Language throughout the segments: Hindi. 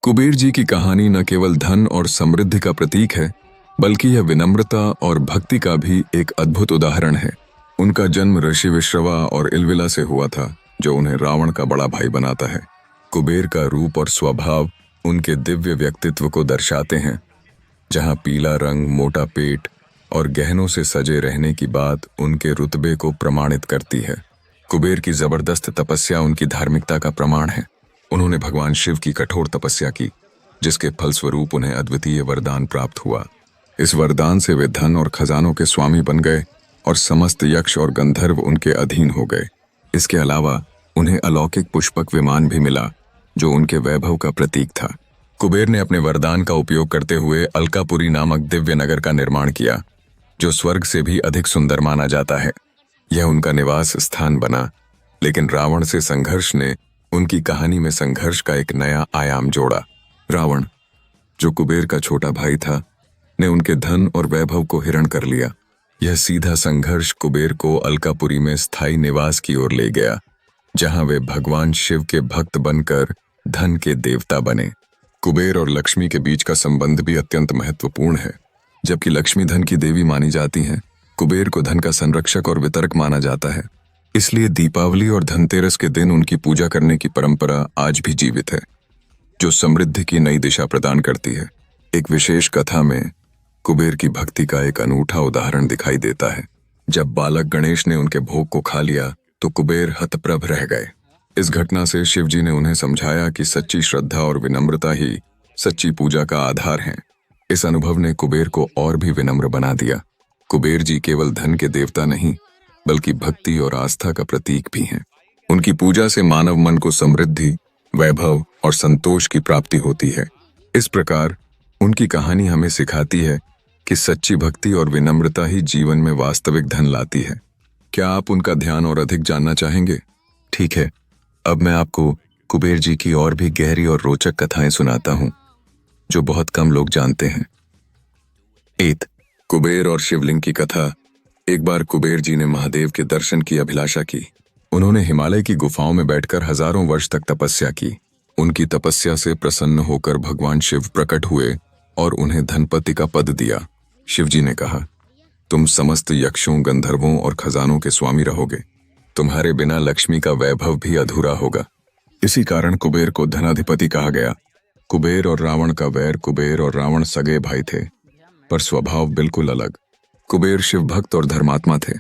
कुबेर जी की कहानी न केवल धन और समृद्धि का प्रतीक है, बल्कि यह विनम्रता और भक्ति का भी एक अद्भुत उदाहरण है। उनका जन्म ऋषि विश्रवा और इलविला से हुआ था, जो उन्हें रावण का बड़ा भाई बनाता है। कुबेर का रूप और स्वभाव उनके दिव्य व्यक्तित्व को दर्शाते हैं, जहां पीला रंग, मोटा पेट और गहनों से सजे रहने की बात उनके रुतबे को प्रमाणित करती है। कुबेर की जबरदस्त तपस्या उनकी धार्मिकता का प्रमाण है। उन्होंने भगवान शिव की कठोर तपस्या की, जिसके फलस्वरूप उन्हें अद्वितीय वरदान प्राप्त हुआ। इस वरदान से वे धन और खजानों के स्वामी बन गए और समस्त यक्ष और गंधर्व उनके अधीन हो गए। इसके अलावा उन्हें अलौकिक पुष्पक विमान भी मिला, जो उनके वैभव का प्रतीक था। कुबेर ने अपने वरदान का उपयोग करते हुए अलकापुरी नामक दिव्य नगर का निर्माण किया, जो स्वर्ग से भी अधिक सुंदर माना जाता है। यह उनका निवास स्थान बना, लेकिन रावण से संघर्ष ने उनकी कहानी में संघर्ष का एक नया आयाम जोड़ा। रावण, जो कुबेर का छोटा भाई था, ने उनके धन और वैभव को हरण कर लिया। यह सीधा संघर्ष कुबेर को अलकापुरी में स्थायी निवास की ओर ले गया, जहां वे भगवान शिव के भक्त बनकर धन के देवता बने। कुबेर और लक्ष्मी के बीच का संबंध भी अत्यंत महत्वपूर्ण है। जबकि लक्ष्मी धन की देवी मानी जाती हैं, कुबेर को धन का संरक्षक और वितरक माना जाता है। इसलिए दीपावली और धनतेरस के दिन उनकी पूजा करने की परंपरा आज भी जीवित है, जो समृद्धि की नई दिशा प्रदान करती है। एक विशेष कथा में कुबेर की भक्ति का एक अनूठा उदाहरण दिखाई देता है। जब बालक गणेश ने उनके भोग को खा लिया, तो कुबेर हतप्रभ रह गए। इस घटना से शिवजी ने उन्हें समझाया कि सच्ची श्रद्धा और विनम्रता ही सच्ची पूजा का आधार है। इस अनुभव ने कुबेर को और भी विनम्र बना दिया। कुबेर जी केवल धन के देवता नहीं, बल्कि भक्ति और आस्था का प्रतीक भी हैं। उनकी पूजा से मानव मन को समृद्धि, वैभव और संतोष की प्राप्ति होती है। इस प्रकार उनकी कहानी हमें सिखाती है कि सच्ची भक्ति और विनम्रता ही जीवन में वास्तविक धन लाती है। क्या आप उनका ध्यान और अधिक जानना चाहेंगे? ठीक है, अब मैं आपको कुबेर जी की और भी गहरी और रोचक कथाएं सुनाता हूं, जो बहुत कम लोग जानते हैं। 8 कुबेर और शिवलिंग की कथा। एक बार कुबेर जी ने महादेव के दर्शन की अभिलाषा की। उन्होंने हिमालय की गुफाओं में बैठकर हजारों वर्ष तक तपस्या की। उनकी तपस्या से प्रसन्न होकर भगवान शिव प्रकट हुए और उन्हें धनपति का पद दिया। शिवजी ने कहा, तुम समस्त यक्षों, गंधर्वों और खजानों के स्वामी रहोगे। तुम्हारे बिना लक्ष्मी का वैभव भी अधूरा होगा। इसी कारण कुबेर को धनाधिपति कहा गया। कुबेर और रावण का वैर। कुबेर और रावण सगे भाई थे, पर स्वभाव बिल्कुल अलग। कुबेर शिव भक्त और धर्मात्मा थे,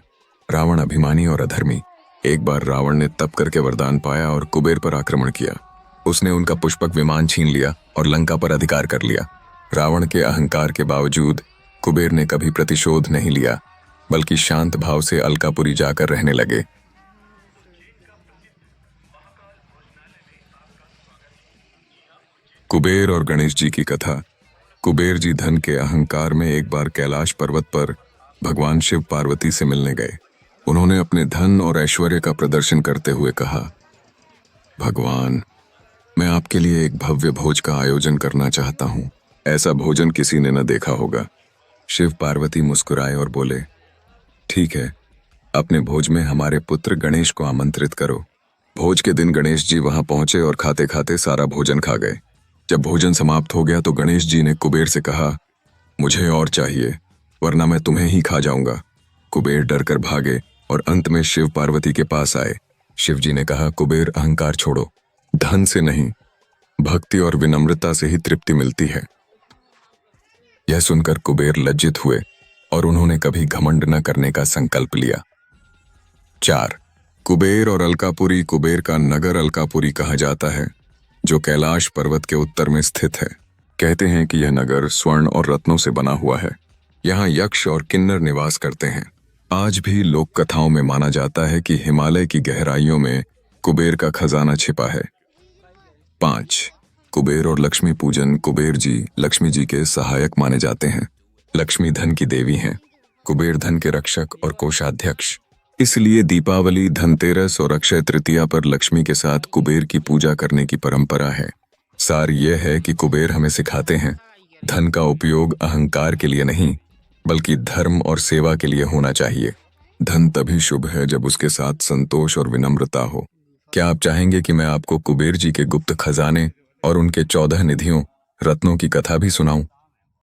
रावण अभिमानी और अधर्मी। एक बार रावण ने तप करके वरदान पाया और कुबेर पर आक्रमण किया। उसने उनका पुष्पक विमान छीन लिया और लंका पर अधिकार कर लिया। रावण के अहंकार के बावजूद कुबेर ने कभी प्रतिशोध नहीं लिया, बल्कि शांत भाव से अलकापुरी जाकर रहने लगे। कुबेर और गणेश जी की कथा। कुबेर जी धन के अहंकार में एक बार कैलाश पर्वत पर भगवान शिव पार्वती से मिलने गए। उन्होंने अपने धन और ऐश्वर्य का प्रदर्शन करते हुए कहा, भगवान, मैं आपके लिए एक भव्य भोज का आयोजन करना चाहता हूँ। ऐसा भोजन किसी ने न देखा होगा। शिव पार्वती मुस्कुराए और बोले, ठीक है, अपने भोज में हमारे पुत्र गणेश को आमंत्रित करो। भोज के दिन गणेश जी वहां पहुंचे और खाते खाते सारा भोजन खा गए। जब भोजन समाप्त हो गया तो गणेश जी ने कुबेर से कहा, मुझे और चाहिए, वरना मैं तुम्हें ही खा जाऊंगा। कुबेर डर कर भागे और अंत में शिव पार्वती के पास आए। शिव जी ने कहा, कुबेर, अहंकार छोड़ो। धन से नहीं, भक्ति और विनम्रता से ही तृप्ति मिलती है। यह सुनकर कुबेर लज्जित हुए और उन्होंने कभी घमंड न करने का संकल्प लिया। 4 कुबेर और अलकापुरी। कुबेर का नगर अलकापुरी कहा जाता है, जो कैलाश पर्वत के उत्तर में स्थित है। कहते हैं कि यह नगर स्वर्ण और रत्नों से बना हुआ है। यहाँ यक्ष और किन्नर निवास करते हैं। आज भी लोक कथाओं में माना जाता है कि हिमालय की गहराइयों में कुबेर का खजाना छिपा है। 5 कुबेर और लक्ष्मी पूजन। कुबेर जी लक्ष्मी जी के सहायक माने जाते हैं। लक्ष्मी धन की देवी हैं, कुबेर धन के रक्षक और कोषाध्यक्ष। इसलिए दीपावली, धनतेरस और अक्षय तृतीया पर लक्ष्मी के साथ कुबेर की पूजा करने की परंपरा है। सार यह है कि कुबेर हमें सिखाते हैं, धन का उपयोग अहंकार के लिए नहीं, बल्कि धर्म और सेवा के लिए होना चाहिए। धन तभी शुभ है जब उसके साथ संतोष और विनम्रता हो। क्या आप चाहेंगे कि मैं आपको कुबेर जी के गुप्त खजाने और उनके 14 निधियों रत्नों की कथा भी सुनाऊं।